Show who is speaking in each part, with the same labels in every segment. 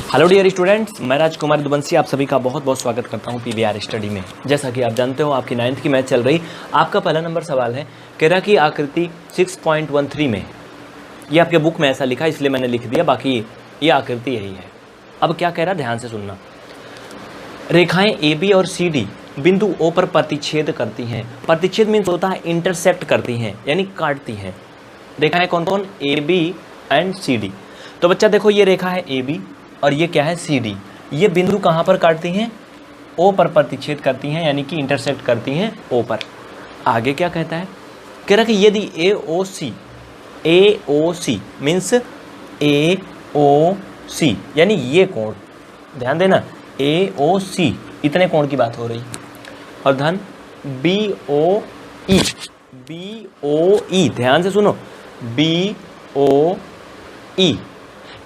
Speaker 1: Hello dear students, मैं राजकुमार दुबंसी आप सभी का बहुत बहुत स्वागत करता हूं पीवीआर स्टडी में। जैसा कि आप जानते हो आपकी 9th की मैथ चल रही। आपका पहला नंबर सवाल है केरा की आकृति 6.13 में। ये आपके बुक में ऐसा लिखा इसलिए मैंने लिख दिया, बाकी ये आकृति यही है। अब क्या कह रहा, ध्यान से सुनना। रेखाएं ए बी और सी डी बिंदु ओ पर प्रतिच्छेद करती हैं। प्रतिच्छेद मीन्स होता है इंटरसेक्ट करती हैं, यानी काटती हैं। रेखाएं कौन कौन? A B and C D. तो बच्चा देखो, ये रेखा है ए बी और ये क्या है? C D. ये बिंदु कहाँ पर काटती हैं? ओ पर प्रतिच्छेद करती हैं, यानी कि इंटरसेक्ट करती हैं ओ पर। आगे क्या कहता है? कह रहा कि यदि ए ओ सी मीन्स ए ओ सी यानी ये कोण, ध्यान देना, ए ओ सी इतने कोण की बात हो रही, और धन बी ओ ई, ध्यान से सुनो, बी ओ ई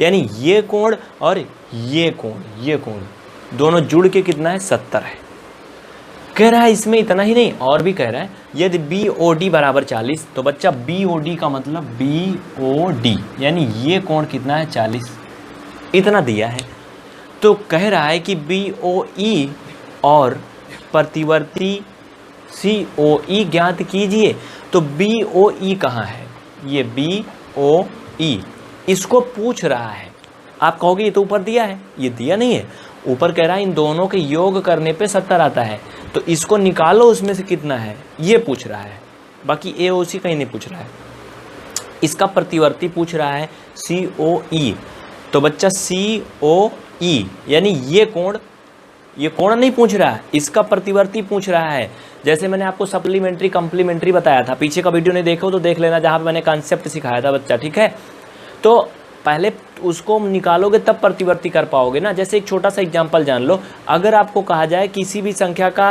Speaker 1: यानी ये कोण और ये कोण दोनों जुड़ के कितना है? 70 है। कह रहा है इसमें इतना ही नहीं, और भी कह रहा है यदि बी ओ डी बराबर 40, तो बच्चा बी ओ डी का मतलब बी ओ डी यानी ये कोण कितना है? 40। इतना दिया है। तो कह रहा है कि बी ओ ई और प्रतिवर्ती सी ओ ई ज्ञात कीजिए। तो बी ओ ई कहाँ है? ये बी ओ ई इसको पूछ रहा है। आप कहोगे ये तो ऊपर दिया है, ये दिया नहीं है। ऊपर कह रहा है इन दोनों के योग करने पे 70 आता है, तो इसको निकालो उसमें से कितना है, ये पूछ रहा है। बाकी ए ओ सी कहीं नहीं पूछ रहा है। इसका प्रतिवर्ती पूछ रहा है सी ओ ई। तो बच्चा सी ओ ई यानी ये कोण नहीं पूछ रहा है, इसका प्रतिवर्ती पूछ रहा है। जैसे मैंने आपको सप्लीमेंट्री कम्प्लीमेंट्री बताया था, पीछे का वीडियो नहीं देखो तो देख लेना, जहाँ पे मैंने कॉन्सेप्ट सिखाया था बच्चा, ठीक है। तो पहले उसको निकालोगे तब प्रतिवर्ती कर पाओगे ना। जैसे एक छोटा सा एग्जांपल जान लो, अगर आपको कहा जाए किसी भी संख्या का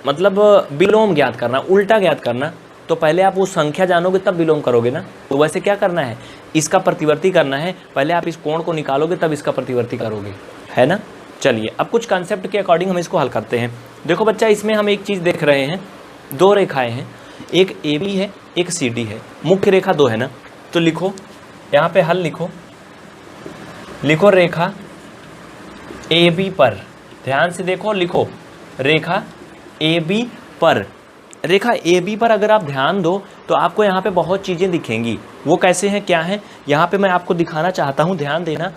Speaker 1: मतलब विलोम ज्ञात करना, उल्टा ज्ञात करना, तो पहले आप वो संख्या जानोगे तब विलोम करोगे ना। तो वैसे क्या करना है, इसका प्रतिवर्ती करना है। पहले आप इस कोण को निकालोगे तब इसका प्रतिवर्ती करोगे, है ना। चलिए अब कुछ कॉन्सेप्ट के अकॉर्डिंग हम इसको हल करते हैं। देखो बच्चा, इसमें हम एक चीज़ देख रहे हैं, दो रेखाएँ हैं, एक ए बी है, एक सी डी है। मुख्य रेखा दो है ना, तो लिखो यहाँ पे हल लिखो रेखा ए बी पर, ध्यान से देखो, लिखो रेखा ए बी पर। रेखा ए बी पर अगर आप ध्यान दो तो आपको यहाँ पे बहुत चीज़ें दिखेंगी। वो कैसे हैं, क्या हैं, यहाँ पे मैं आपको दिखाना चाहता हूँ, ध्यान देना,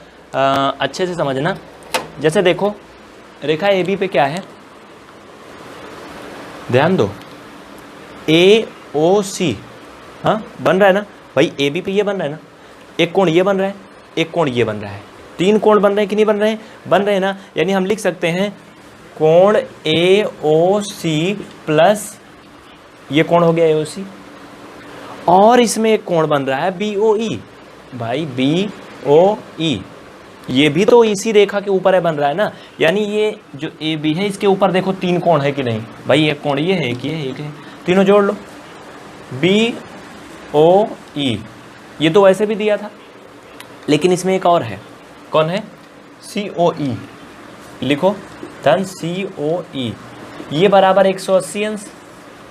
Speaker 1: अच्छे से समझना। जैसे देखो रेखा ए बी पे क्या है, ध्यान दो, ए ओ सी, हाँ बन रहा है ना भाई, ए बी पे ये बन रहा है ना, एक कोण ये बन रहा है, एक कोण ये बन रहा है, तीन कोण बन रहे हैं कि नहीं बन रहे हैं? बन रहे हैं ना। यानी हम लिख सकते हैं कोण ए ओ सी प्लस ये कोण हो गया ए ओ सी, और इसमें एक कोण बन रहा है बी ओ ई। भाई बी ओ ई ये भी तो इसी रेखा के ऊपर है, बन रहा है ना। यानी ये जो ए बी है इसके ऊपर देखो तीन कोण है कि नहीं भाई, एक कोण ये है, एक ये है, एक है, तीनों जोड़ लो, बी ओ ई। ये तो वैसे भी दिया था, लेकिन इसमें एक और है, कौन है? सी ओ ई। लिखो धन सी ओ ई, ये बराबर 180 अंश।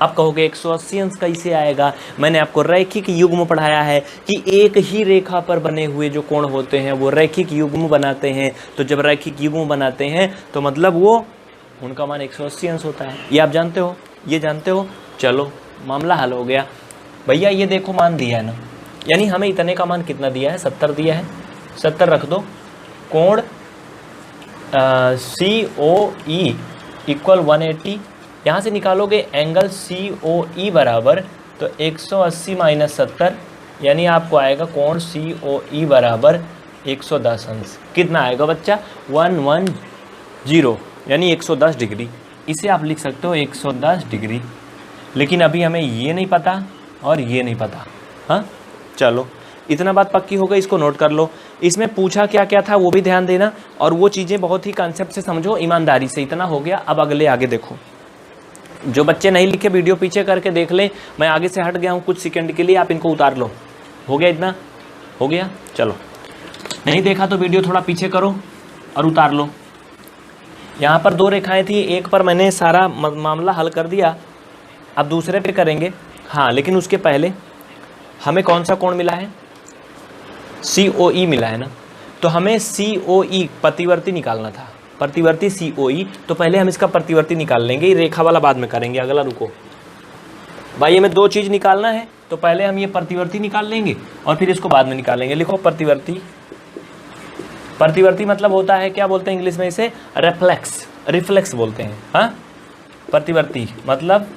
Speaker 1: आप कहोगे 180 अंश कैसे आएगा? मैंने आपको रैखिक युग्म पढ़ाया है कि एक ही रेखा पर बने हुए जो कोण होते हैं वो रैखिक युग्म बनाते हैं। तो जब रैखिक युग्म बनाते हैं तो मतलब वो उनका मान 180 अंश होता है। ये आप जानते हो, ये जानते हो। चलो मामला हल हो गया। भैया ये देखो मान दिया है ना, यानी हमें इतने का मान कितना दिया है? 70 दिया है। 70 रख दो। कोण सी ओ ई इक्वल 180, यहाँ से निकालोगे एंगल सी ओ ई बराबर, तो 180 माइनस 70 यानी आपको आएगा कोण सी ओ ई बराबर 110 अंश। कितना आएगा बच्चा? 110 यानी 110 डिग्री। इसे आप लिख सकते हो 110 डिग्री। लेकिन अभी हमें ये नहीं पता और ये नहीं पता। हाँ चलो, इतना बात पक्की हो गई, इसको नोट कर लो। इसमें पूछा क्या क्या था वो भी ध्यान देना, और वो चीज़ें बहुत ही कॉन्सेप्ट से समझो, ईमानदारी से। इतना हो गया, अब अगले आगे देखो। जो बच्चे नहीं लिखे वीडियो पीछे करके देख लें, मैं आगे से हट गया हूँ कुछ सेकंड के लिए, आप इनको उतार लो। हो गया, इतना हो गया। चलो, नहीं देखा तो वीडियो थोड़ा पीछे करो और उतार लो। यहाँ पर दो रेखाएं थी, एक पर मैंने सारा मामला हल कर दिया, अब दूसरे पे करेंगे। हाँ, लेकिन उसके पहले हमें कौन सा कोण मिला है? COE मिला है ना। तो हमें COE प्रतिवर्ती निकालना था, प्रतिवर्ती COE। तो पहले हम इसका प्रतिवर्ती निकाल लेंगे, ये रेखा वाला बाद में करेंगे, अगला रुको भाई। हमें दो चीज़ निकालना है, तो पहले हम ये प्रतिवर्ती निकाल लेंगे और फिर इसको बाद में निकालेंगे। लिखो प्रतिवर्ती। प्रतिवर्ती मतलब होता है, क्या बोलते हैं इंग्लिश में इसे? रिफ्लेक्स, रिफ्लेक्स बोलते हैं। हाँ, प्रतिवर्ती मतलब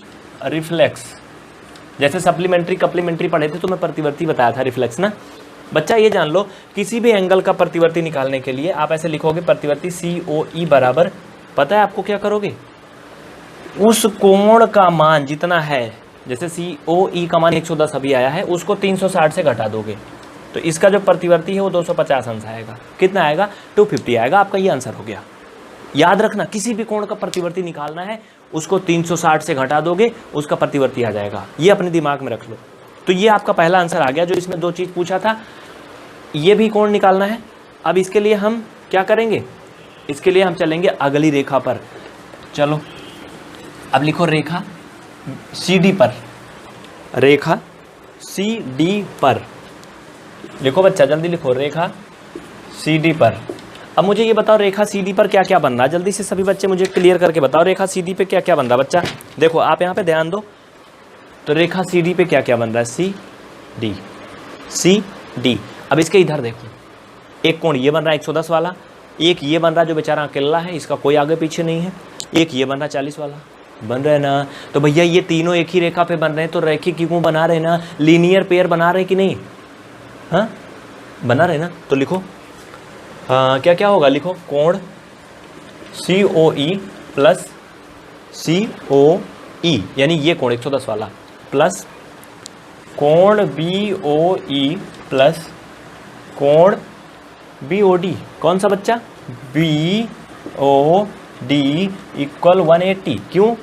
Speaker 1: रिफ्लेक्स। जैसे सप्लीमेंट्री कप्लीमेंट्री पढ़े थे तो मैं प्रतिवर्ती बताया था, रिफ्लेक्स ना। बच्चा ये जान लो, किसी भी एंगल का प्रतिवर्ती निकालने के लिए आप ऐसे लिखोगे प्रतिवर्ती COE बराबर, पता है आपको क्या करोगे? उस कोण का मान जितना है, जैसे COE का मान 110 अभी आया है, उसको 360 से घटा दोगे, तो इसका जो प्रतिवर्ती है वो 250 अंश आएगा। कितना आएगा? 250 आएगा। आपका ये आंसर हो गया। याद रखना, किसी भी कोण का प्रतिवर्ती निकालना है, उसको 360 से घटा दोगे, उसका प्रतिवर्ती आ जाएगा। ये अपने दिमाग में रख लो। तो ये आपका पहला आंसर आ गया, जो इसमें दो चीज़ पूछा था। ये भी कोण निकालना है। अब इसके लिए हम क्या करेंगे? इसके लिए हम चलेंगे अगली रेखा पर। चलो अब लिखो रेखा CD पर, रेखा CD पर लिखो बच्चा, जल्दी लिखो रेखा CD पर। अब मुझे ये बताओ, रेखा CD पर क्या क्या बन रहा है? जल्दी से सभी बच्चे मुझे क्लियर करके बताओ, रेखा CD पे क्या क्या बन रहा है? बच्चा देखो, आप यहाँ पे ध्यान दो। तो रेखा CD पे क्या क्या बन रहा है? CD। अब इसके इधर देखो, एक कोण ये बन रहा है 110 वाला, एक ये बन रहा है जो बेचारा अकेला है, इसका कोई आगे पीछे नहीं है, एक ये बन रहा है 40 वाला। बन रहे ना? तो भैया ये तीनों एक ही रेखा पे बन रहे हैं, तो रैखिक क्यों बना रहे ना? लीनियर पेयर बना रहे कि नहीं? हाँ, बना रहे ना? तो लिखो क्या क्या होगा? लिखो कोण COE प्लस COE, यानी ये कोण 110 वाला, प्लस कोण BOE प्लस कोण BOD। कौन सा बच्चा? BOD equal 180। क्यों?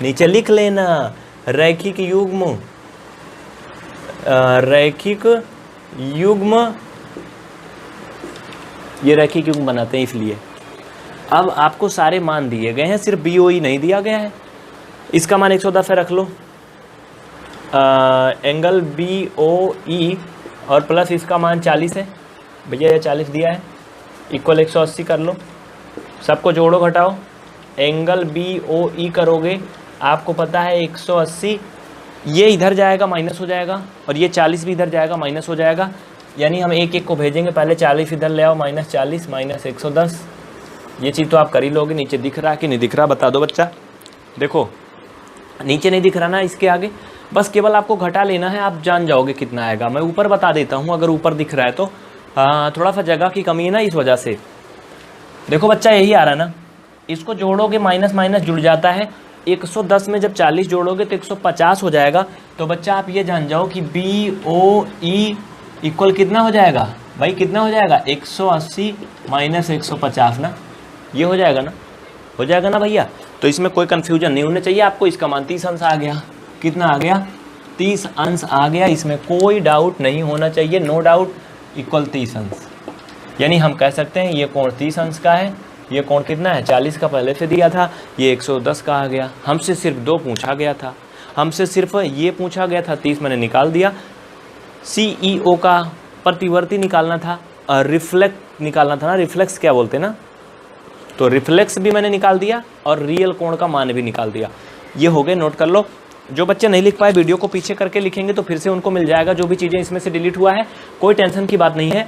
Speaker 1: नीचे लिख लेना, रैखिक युग्म, रैखिक युग्म, ये रैखिक युग्म बनाते हैं इसलिए। अब आपको सारे मान दिए गए हैं, सिर्फ BOE नहीं दिया गया है। इसका मान 110 रख लो, एंगल BOE और प्लस इसका मान 40 है भैया, ये 40 दिया है, इक्वल 180 कर लो। सबको जोड़ो घटाओ, एंगल BOE करोगे, आपको पता है 180, ये इधर जाएगा माइनस हो जाएगा, और ये 40 भी इधर जाएगा माइनस हो जाएगा। यानी हम एक एक को भेजेंगे, पहले 40 इधर ले आओ, -40 -110। ये चीज़ तो आप कर ही लोगे। नीचे दिख रहा है कि नहीं दिख रहा? बता दो बच्चा। देखो नीचे नहीं दिख रहा ना, इसके आगे बस केवल आपको घटा लेना है, आप जान जाओगे कितना आएगा। मैं ऊपर बता देता हूँ, अगर ऊपर दिख रहा है तो थोड़ा सा जगह की कमी है ना, इस वजह से। देखो बच्चा यही आ रहा है ना, इसको जोड़ोगे माइनस माइनस जुड़ जाता है। 110 में जब 40 जोड़ोगे तो 150 हो जाएगा। तो बच्चा आप ये जान जाओ कि BOE इक्वल कितना हो जाएगा भाई? कितना हो जाएगा? 180 माइनस 150 ना, ये हो जाएगा ना? हो जाएगा ना भैया? तो इसमें कोई कन्फ्यूजन नहीं होना चाहिए आपको। इसका मान 30 अंश आ गया। कितना आ गया? 30 अंश आ गया। इसमें कोई डाउट नहीं होना चाहिए, नो डाउट, इक्वल 30 अंश। यानी हम कह सकते हैं ये कोण 30 अंश का है। ये कोण कितना है? 40 का पहले से दिया था, ये 110 का आ गया। हमसे सिर्फ 2 पूछा गया था, हमसे सिर्फ ये पूछा गया था, 30 मैंने निकाल दिया। CEO का प्रतिवर्ती निकालना था, रिफ्लेक्ट निकालना था ना, रिफ्लेक्स क्या बोलते हैं ना, तो रिफ्लेक्स भी मैंने निकाल दिया और रियल कोण का मान भी निकाल दिया। ये हो गए, नोट कर लो। जो बच्चे नहीं लिख पाए वीडियो को पीछे करके लिखेंगे तो फिर से उनको मिल जाएगा, जो भी चीज़ें इसमें से डिलीट हुआ है। कोई टेंशन की बात नहीं है।